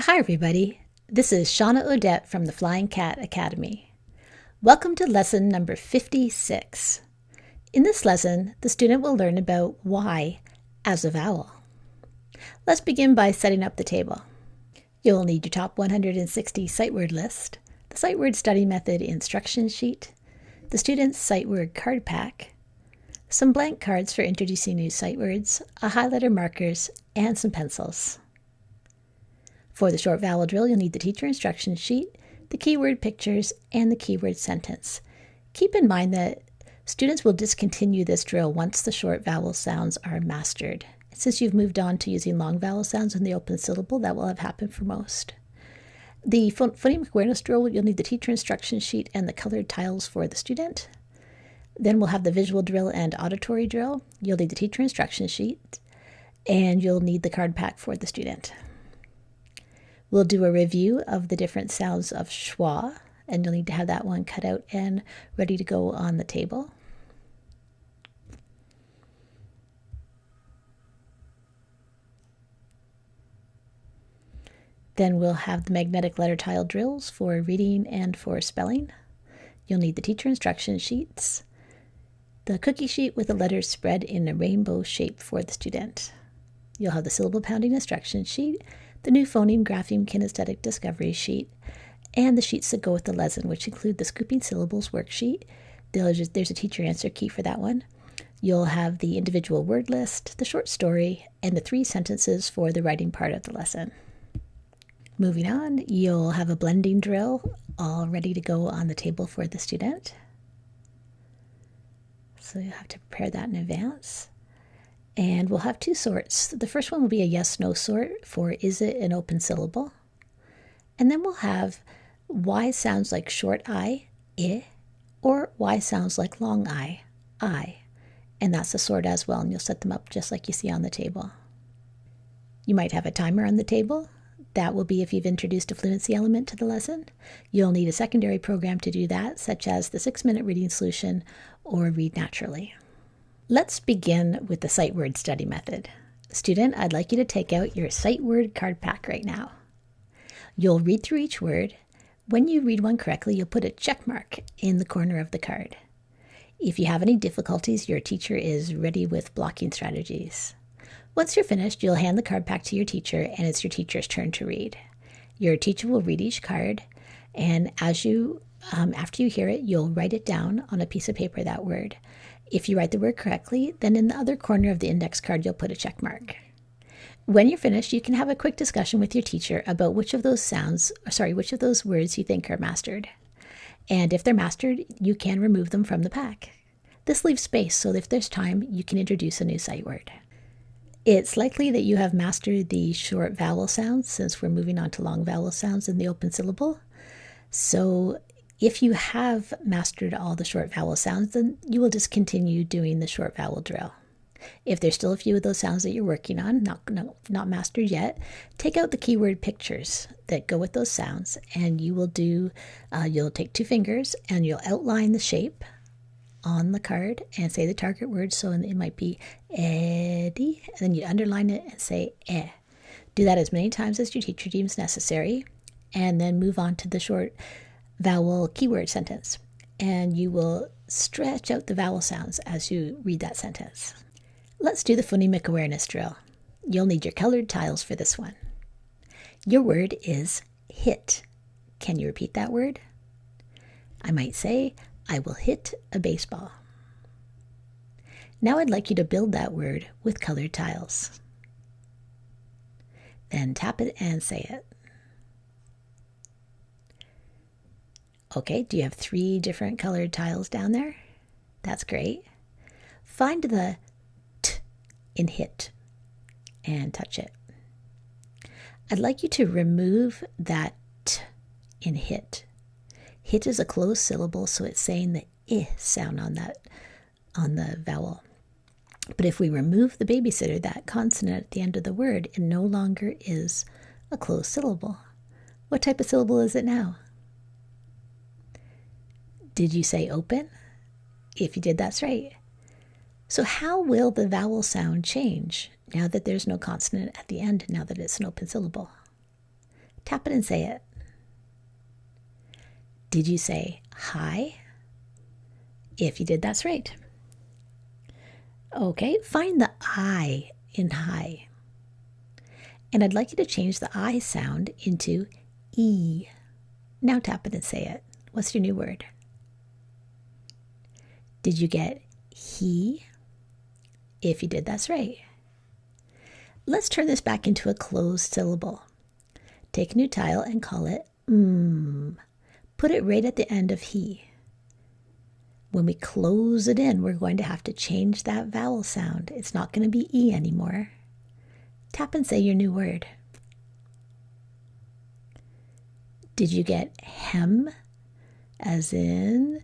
Hi everybody, this is Shawna Odette from the Flying Cat Academy. Welcome to lesson number 56. In this lesson, the student will learn about Y as a vowel. Let's begin by setting up the table. You'll need your top 160 sight word list, the sight word study method instruction sheet, the student's sight word card pack, some blank cards for introducing new sight words, a highlighter markers, and some pencils. For the short vowel drill, you'll need the teacher instruction sheet, the keyword pictures, and the keyword sentence. Keep in mind that students will discontinue this drill once the short vowel sounds are mastered. Since you've moved on to using long vowel sounds in the open syllable, that will have happened for most. The phonemic awareness drill, you'll need the teacher instruction sheet and the colored tiles for the student. Then we'll have the visual drill and auditory drill. You'll need the teacher instruction sheet, and you'll need the card pack for the student. We'll do a review of the different sounds of schwa, and you'll need to have that one cut out and ready to go on the table. Then we'll have the magnetic letter tile drills for reading and for spelling. You'll need the teacher instruction sheets, the cookie sheet with the letters spread in a rainbow shape for the student. You'll have the syllable pounding instruction sheet, the new phoneme grapheme kinesthetic discovery sheet, and the sheets that go with the lesson, which include the scooping syllables worksheet. There's a teacher answer key for that one. You'll have the individual word list, the short story, and the 3 sentences for the writing part of the lesson. Moving on, you'll have a blending drill all ready to go on the table for the student. So you'll have to prepare that in advance. And we'll have 2 sorts. The first one will be a yes-no sort for is it an open syllable? And then we'll have Y sounds like short I, or Y sounds like long I. And that's a sort as well, and you'll set them up just like you see on the table. You might have a timer on the table. That will be if you've introduced a fluency element to the lesson. You'll need a secondary program to do that, such as the 6-minute reading solution or Read Naturally. Let's begin with the sight word study method. Student, I'd like you to take out your sight word card pack right now. You'll read through each word. When you read one correctly, you'll put a check mark in the corner of the card. If you have any difficulties, your teacher is ready with blocking strategies. Once you're finished, you'll hand the card pack to your teacher, and it's your teacher's turn to read. Your teacher will read each card, and after you hear it, you'll write it down on a piece of paper, that word. If you write the word correctly, then in the other corner of the index card, you'll put a check mark. When you're finished, you can have a quick discussion with your teacher about which of those words you think are mastered. And if they're mastered, you can remove them from the pack. This leaves space so that if there's time, you can introduce a new sight word. It's likely that you have mastered the short vowel sounds since we're moving on to long vowel sounds in the open syllable. So if you have mastered all the short vowel sounds, then you will just continue doing the short vowel drill. If there's still a few of those sounds that you're working on, not mastered yet, take out the keyword pictures that go with those sounds, and you'll take 2 fingers and you'll outline the shape on the card and say the target word. So it might be Eddie, and then you underline it and say eh. Do that as many times as your teacher deems necessary, and then move on to the short vowel keyword sentence, and you will stretch out the vowel sounds as you read that sentence. Let's do the phonemic awareness drill. You'll need your colored tiles for this one. Your word is hit. Can you repeat that word? I might say, I will hit a baseball. Now I'd like you to build that word with colored tiles. Then tap it and say it. Okay, do you have 3 different colored tiles down there? That's great. Find the T in hit and touch it. I'd like you to remove that T in hit. Hit is a closed syllable, so it's saying the I sound on the vowel. But if we remove the babysitter, that consonant at the end of the word, it no longer is a closed syllable. What type of syllable is it now? Did you say open? If you did, that's right. So how will the vowel sound change now that there's no consonant at the end, now that it's an open syllable? Tap it and say it. Did you say hi? If you did, that's right. Okay, find the I in hi. And I'd like you to change the I sound into E. Now tap it and say it. What's your new word? Did you get he? If you did, that's right. Let's turn this back into a closed syllable. Take a new tile and call it Put it right at the end of he. When we close it in, we're going to have to change that vowel sound. It's not going to be E anymore. Tap and say your new word. Did you get hem? As in,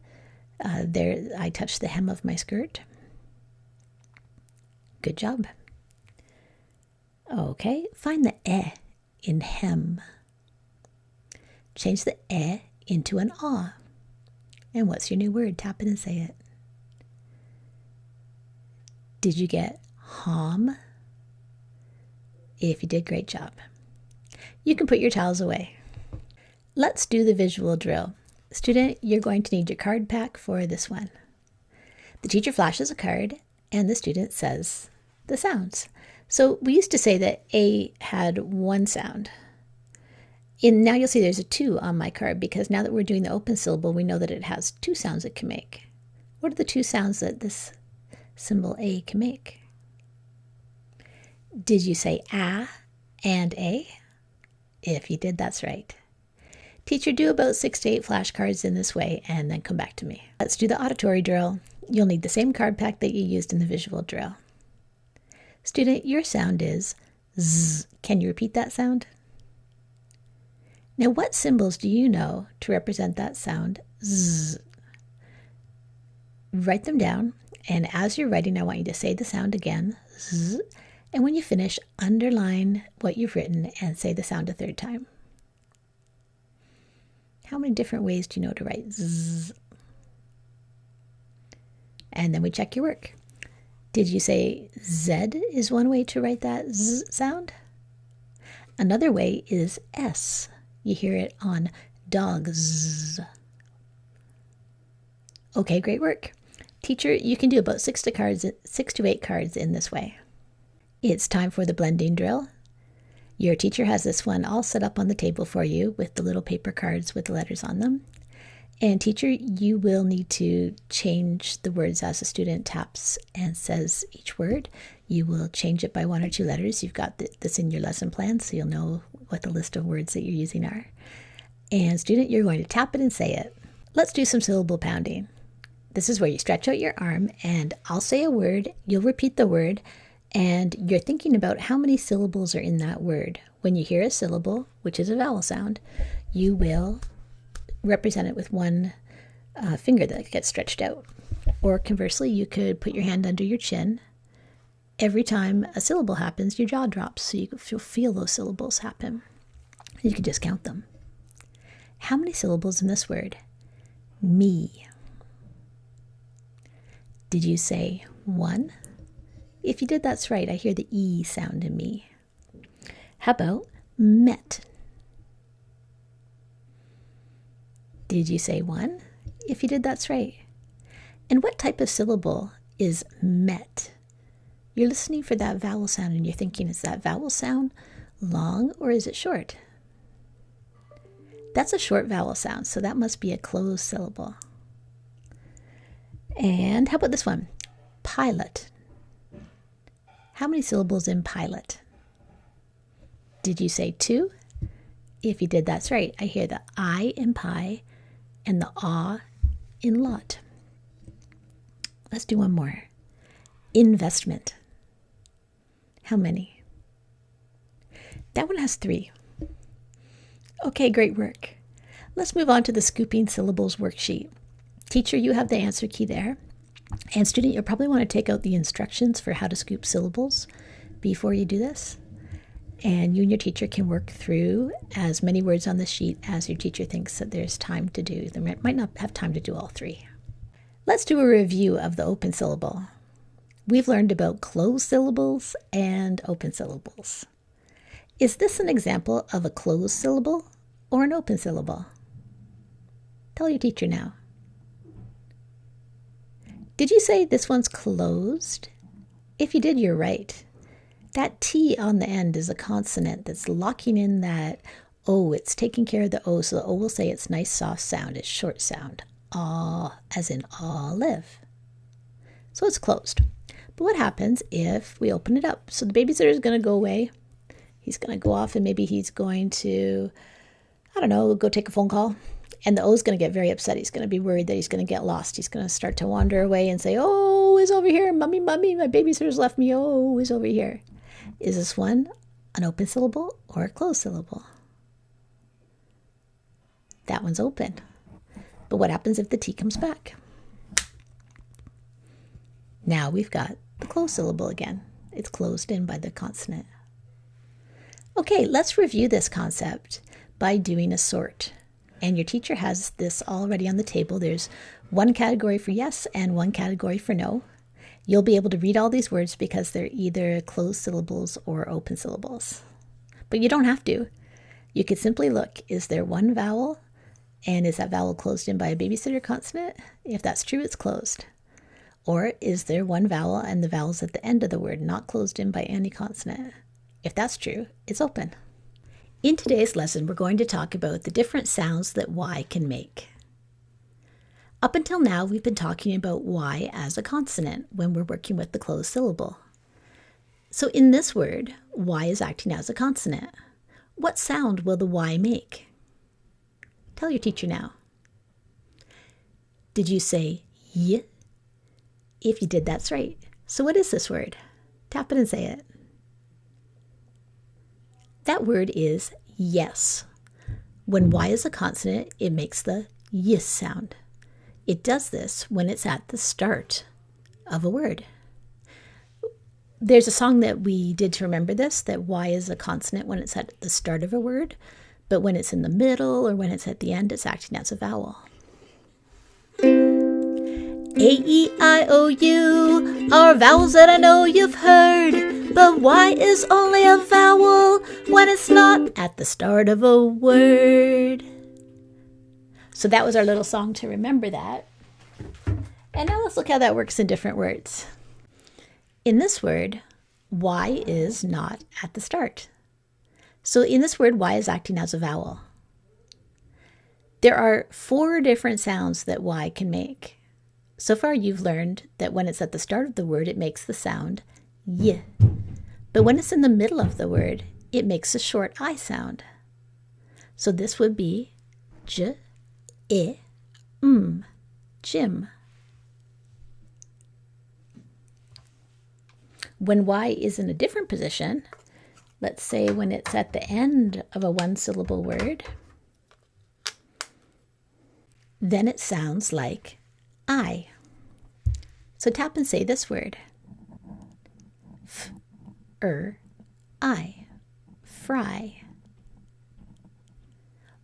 there, I touched the hem of my skirt. Good job. Okay, find the in hem. Change the into an ah. And what's your new word? Tap it and say it. Did you get hom? If you did, great job. You can put your towels away. Let's do the visual drill. Student, you're going to need your card pack for this one. The teacher flashes a card and the student says the sounds. So we used to say that A had one sound. And now you'll see there's a 2 on my card because now that we're doing the open syllable, we know that it has 2 sounds it can make. What are the 2 sounds that this symbol A can make? Did you say a and a? If you did, that's right. Teacher, do about 6 to 8 flashcards in this way and then come back to me. Let's do the auditory drill. You'll need the same card pack that you used in the visual drill. Student, your sound is Z. Can you repeat that sound? Now, what symbols do you know to represent that sound Z? Write them down, and as you're writing, I want you to say the sound again, Z, and when you finish, underline what you've written and say the sound a 3rd time. How many different ways do you know to write Z? And then we check your work. Did you say Z is one way to write that Z sound? Another way is S. You hear it on dogs. Okay, great work. Teacher, you can do about 6 to 8 cards in this way. It's time for the blending drill. Your teacher has this one all set up on the table for you with the little paper cards with the letters on them. And teacher, you will need to change the words as the student taps and says each word. You will change it by 1 or 2 letters. You've got this in your lesson plan, so you'll know what the list of words that you're using are. And student, you're going to tap it and say it. Let's do some syllable pounding. This is where you stretch out your arm and I'll say a word, you'll repeat the word, and you're thinking about how many syllables are in that word. When you hear a syllable, which is a vowel sound, you will represent it with one finger that gets stretched out. Or conversely, you could put your hand under your chin. Every time a syllable happens, your jaw drops, so you can feel those syllables happen. You can just count them. How many syllables in this word? Me. Did you say 1? If you did, that's right. I hear the E sound in me. How about met? Did you say 1? If you did, that's right. And what type of syllable is met? You're listening for that vowel sound and you're thinking, is that vowel sound long or is it short? That's a short vowel sound, so that must be a closed syllable. And how about this one? Pilot. How many syllables in pilot? Did you say 2? If you did, that's right. I hear the I in pie and the ah in lot. Let's do one more. Investment. How many? That one has 3. Okay, great work. Let's move on to the scooping syllables worksheet. Teacher, you have the answer key there. And student, you'll probably want to take out the instructions for how to scoop syllables before you do this. And you and your teacher can work through as many words on the sheet as your teacher thinks that there's time to do. They might not have time to do all 3. Let's do a review of the open syllable. We've learned about closed syllables and open syllables. Is this an example of a closed syllable or an open syllable? Tell your teacher now. Did you say this one's closed? If you did, you're right. That T on the end is a consonant that's locking in that O. It's taking care of the O, so the O will say it's nice soft sound, it's short sound. Ah, as in olive. So it's closed. But what happens if we open it up? So the babysitter is going to go away. He's going to go off and maybe he's going to, I don't know, go take a phone call. And the O is going to get very upset. He's going to be worried that he's going to get lost. He's going to start to wander away and say, oh, he's over here. Mummy, mummy, my babysitter's left me. Oh, he's over here. Is this one an open syllable or a closed syllable? That one's open. But what happens if the T comes back? Now we've got the closed syllable again. It's closed in by the consonant. Okay, let's review this concept by doing a sort. And your teacher has this already on the table. There's one category for yes and one category for no. You'll be able to read all these words because they're either closed syllables or open syllables. But you don't have to. You could simply look, is there one vowel? And is that vowel closed in by a babysitter consonant? If that's true, it's closed. Or is there one vowel and the vowel's at the end of the word, not closed in by any consonant? If that's true, it's open. In today's lesson, we're going to talk about the different sounds that Y can make. Up until now, we've been talking about Y as a consonant when we're working with the closed syllable. So in this word, Y is acting as a consonant. What sound will the Y make? Tell your teacher now. Did you say Y? If you did, that's right. So what is this word? Tap it and say it. That word is yes. When Y is a consonant, it makes the Y sound. It does this when it's at the start of a word. There's a song that we did to remember this, that Y is a consonant when it's at the start of a word, but when it's in the middle or when it's at the end, it's acting as a vowel. A-E-I-O-U are vowels that I know you've heard, but Y is only a vowel when it's not at the start of a word. So that was our little song to remember that. And now let's look how that works in different words. In this word, Y is not at the start. So in this word, Y is acting as a vowel. There are 4 different sounds that Y can make. So far, you've learned that when it's at the start of the word, it makes the sound Y. But when it's in the middle of the word, it makes a short I sound. So this would be J, I, Jim. When Y is in a different position, let's say when it's at the end of a one-syllable word, then it sounds like I. So tap and say this word. I. Fry.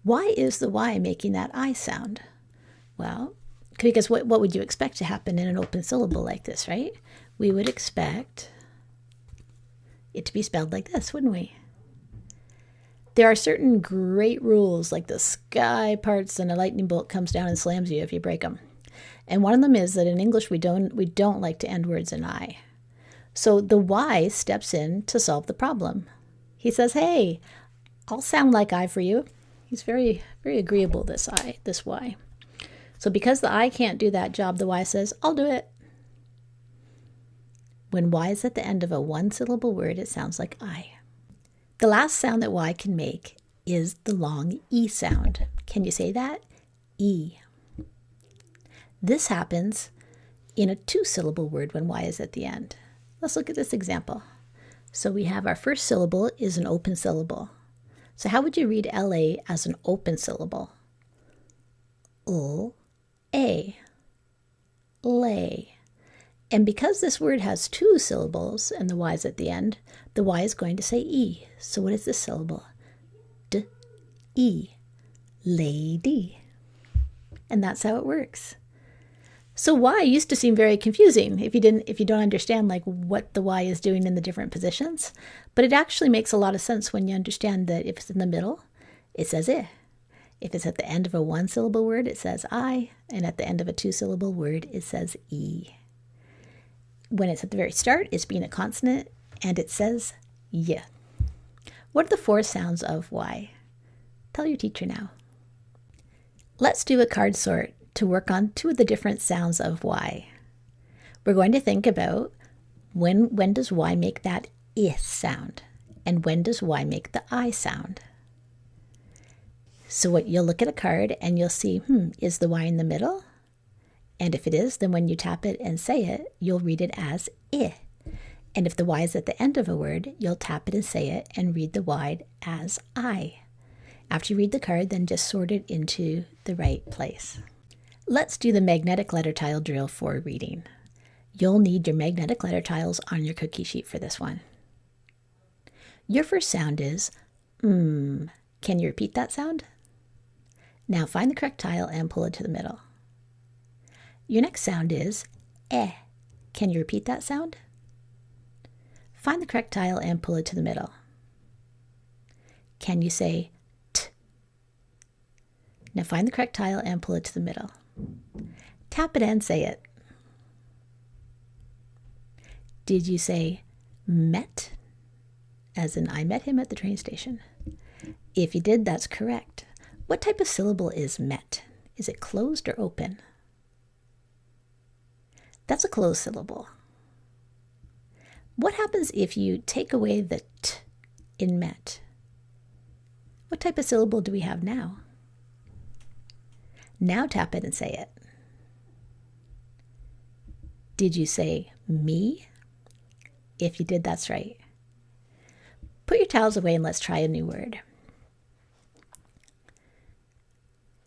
Why is the Y making that I sound? Well, because what would you expect to happen in an open syllable like this, right? We would expect it to be spelled like this, wouldn't we? There are certain great rules, like the sky parts and a lightning bolt comes down and slams you if you break them. And one of them is that in English we don't like to end words in I. So the Y steps in to solve the problem. He says, hey, I'll sound like I for you. He's very, very agreeable, this Y. So because the I can't do that job, the Y says, I'll do it. When Y is at the end of a one-syllable word, it sounds like I. The last sound that Y can make is the long E sound. Can you say that? E. This happens in a two-syllable word when Y is at the end. Let's look at this example. So we have our first syllable is an open syllable. So how would you read LA as an open syllable? L-A. Lay. And because this word has two syllables and the Y is at the end, the Y is going to say E. So what is this syllable? D-E. Lady. And that's how it works. So Y used to seem very confusing if you don't understand like what the Y is doing in the different positions. But it actually makes a lot of sense when you understand that if it's in the middle, it says I. If it's at the end of a one-syllable word, it says I, and at the end of a two-syllable word, it says E. When it's at the very start, it's being a consonant, and it says Y. What are the four sounds of Y? Tell your teacher now. Let's do a card sort to work on two of the different sounds of Y. We're going to think about when does Y make that I sound, and when does Y make the I sound. So you'll look at a card and you'll see, is the Y in the middle? And if it is, then when you tap it and say it, you'll read it as I. And if the Y is at the end of a word, you'll tap it and say it and read the Y as I. After you read the card, then just sort it into the right place. Let's do the magnetic letter tile drill for reading. You'll need your magnetic letter tiles on your cookie sheet for this one. Your first sound is Can you repeat that sound? Now find the correct tile and pull it to the middle. Your next sound is Eh. Can you repeat that sound? Find the correct tile and pull it to the middle. Can you say T? Now find the correct tile and pull it to the middle. Tap it and say it. Did you say met? As in I met him at the train station. If you did, that's correct. What type of syllable is met? Is it closed or open? That's a closed syllable. What happens if you take away the T in met? What type of syllable do we have now? Now tap it and say it. Did you say me? If you did, that's right. Put your towels away and let's try a new word.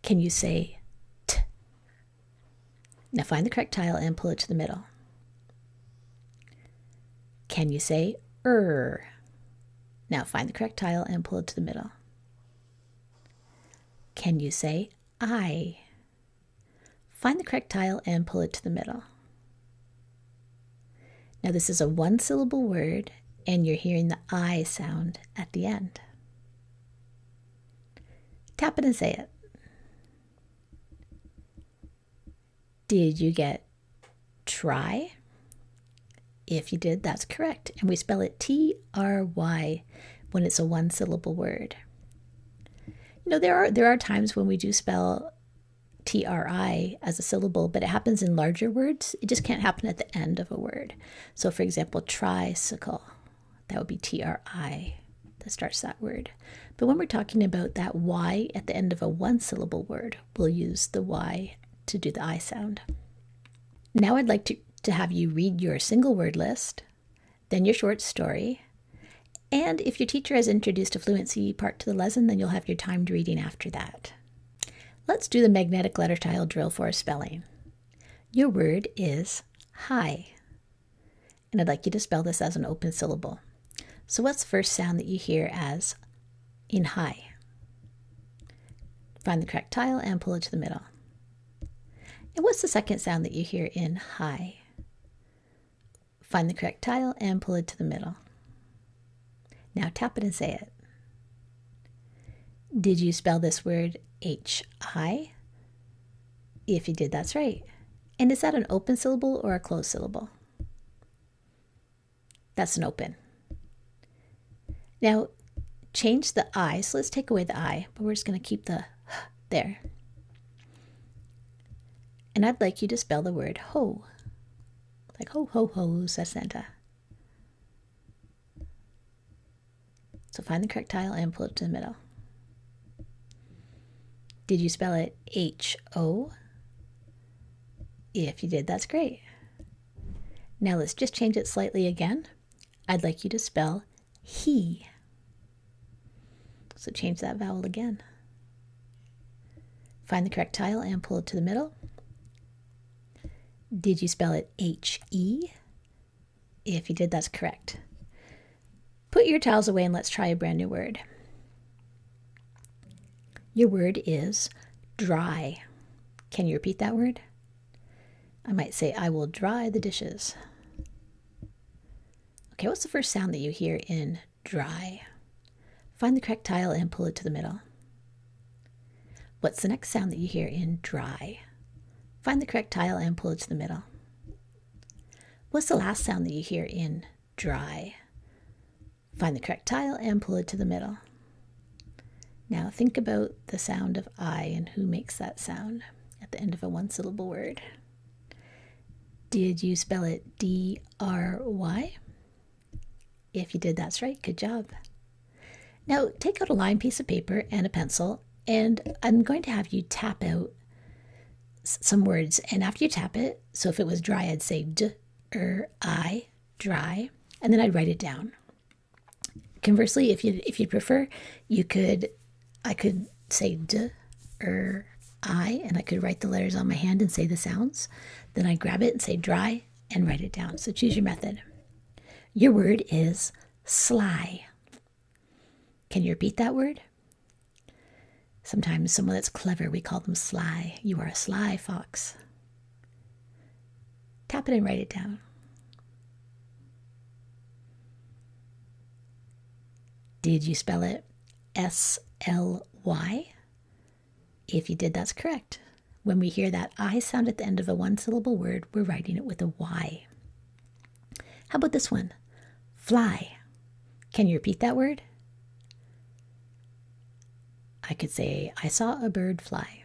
Can you say T? Now find the correct tile and pull it to the middle. Can you say Now find the correct tile and pull it to the middle. Can you say I? Find the correct tile and pull it to the middle. Now this is a one-syllable word and you're hearing the I sound at the end. Tap it and say it. Did you get try? If you did, that's correct. And we spell it T-R-Y when it's a one-syllable word. You know, there are times when we do spell T-R-I as a syllable, but it happens in larger words. It just can't happen at the end of a word. So for example, tricycle, that would be T-R-I that starts that word. But when we're talking about that Y at the end of a one-syllable word, we'll use the Y to do the I sound. Now I'd like to have you read your single word list, then your short story, and if your teacher has introduced a fluency part to the lesson, then you'll have your timed reading after that. Let's do the magnetic letter tile drill for spelling. Your word is high, and I'd like you to spell this as an open syllable. So what's the first sound that you hear as in high? Find the correct tile and pull it to the middle. And what's the second sound that you hear in high? Find the correct tile and pull it to the middle. Now tap it and say it. Did you spell this word H-I? If you did, that's right. And is that an open syllable or a closed syllable? That's an open. Now change the I, so let's take away the I, but we're just going to keep the there. And I'd like you to spell the word ho, like ho, ho, ho, says Santa. So find the correct tile and pull it to the middle. Did you spell it H-O? If you did, that's great. Now let's just change it slightly again. I'd like you to spell he. So change that vowel again. Find the correct tile and pull it to the middle. Did you spell it H-E? If you did, that's correct. Put your towels away and let's try a brand new word. Your word is dry. Can you repeat that word? I might say, I will dry the dishes. Okay, what's the first sound that you hear in dry? Find the correct tile and pull it to the middle. What's the next sound that you hear in dry? Find the correct tile and pull it to the middle. What's the last sound that you hear in dry? Find the correct tile and pull it to the middle. Now think about the sound of I and who makes that sound at the end of a one-syllable word. Did you spell it D-R-Y? If you did, that's right. Good job. Now take out a lined piece of paper and a pencil, and I'm going to have you tap out some words. And after you tap it, so if it was dry, I'd say D-R-I, dry, and then I'd write it down. Conversely, if you prefer, I could say D-R-I, and I could write the letters on my hand and say the sounds. Then I grab it and say dry and write it down. So choose your method. Your word is sly. Can you repeat that word? Sometimes someone that's clever, we call them sly. You are a sly fox. Tap it and write it down. Did you spell it S-L-Y? If you did, that's correct. When we hear that I sound at the end of a one-syllable word, we're writing it with a Y. How about this one? Fly. Can you repeat that word? I could say, I saw a bird fly.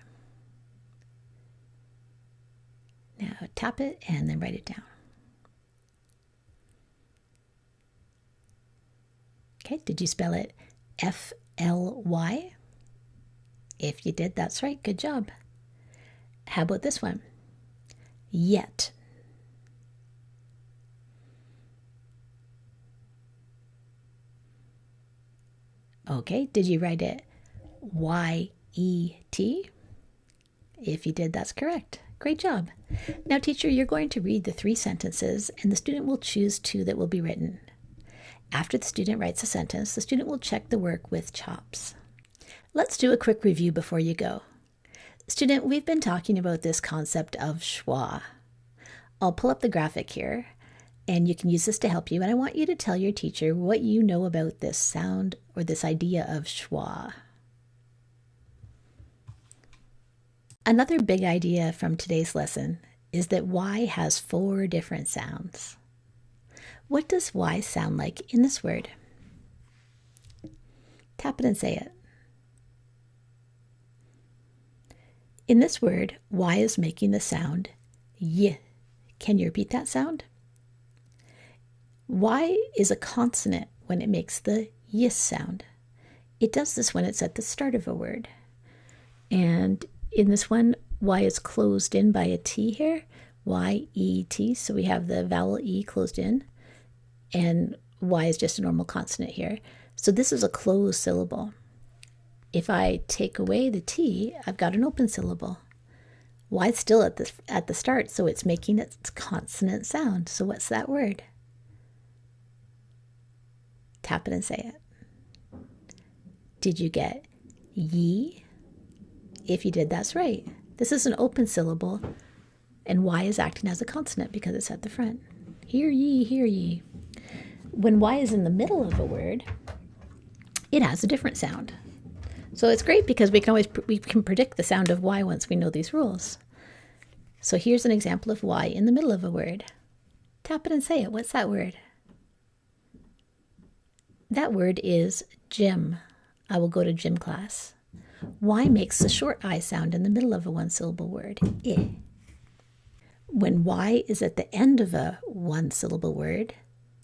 Now tap it and then write it down. Okay, did you spell it F-L-Y? If you did, that's right. Good job. How about this one? Yet. Okay, did you write it Y-E-T? If you did, that's correct. Great job. Now, teacher, you're going to read the 3 sentences, and the student will choose 2 that will be written. After the student writes a sentence, the student will check the work with chops. Let's do a quick review before you go. Student, we've been talking about this concept of schwa. I'll pull up the graphic here, and you can use this to help you, and I want you to tell your teacher what you know about this sound or this idea of schwa. Another big idea from today's lesson is that Y has 4 different sounds. What does Y sound like in this word? Tap it and say it. In this word, Y is making the sound Y. Can you repeat that sound? Y is a consonant when it makes the Y sound. It does this when it's at the start of a word. And in this one, Y is closed in by a T here, Y-E-T, so we have the vowel E closed in, and Y is just a normal consonant here. So this is a closed syllable. If I take away the T, I've got an open syllable. Y is still at the start, so it's making its consonant sound. So what's that word? Tap it and say it. Did you get ye? If you did, that's right. This is an open syllable, and Y is acting as a consonant because it's at the front. Hear ye, hear ye. When Y is in the middle of a word, it has a different sound. So it's great because we can predict the sound of Y once we know these rules. So here's an example of Y in the middle of a word. Tap it and say it. What's that word? That word is gym. I will go to gym class. Y makes the short I sound in the middle of a one-syllable word. I. When Y is at the end of a one-syllable word,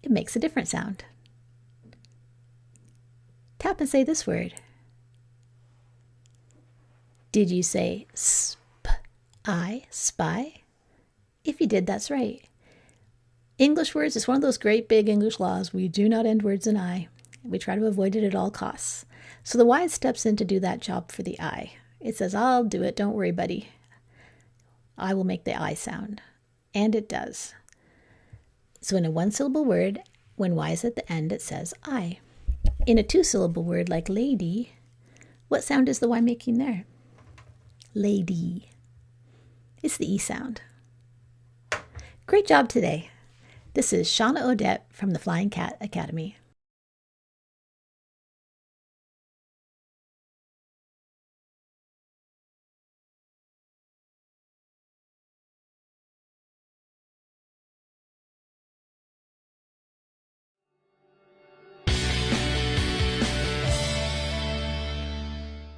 it makes a different sound. Tap and say this word. Did you say sp-I, spy? If you did, that's right. English words is one of those great big English laws. We do not end words in I. We try to avoid it at all costs. So the Y steps in to do that job for the I. It says, I'll do it. Don't worry, buddy. I will make the I sound. And it does. So in a one-syllable word, when Y is at the end, it says I. In a two-syllable word like lady, what sound is the Y making there? Lady. It's the E sound. Great job today. This is Shawna Odette from the Flying Cat Academy.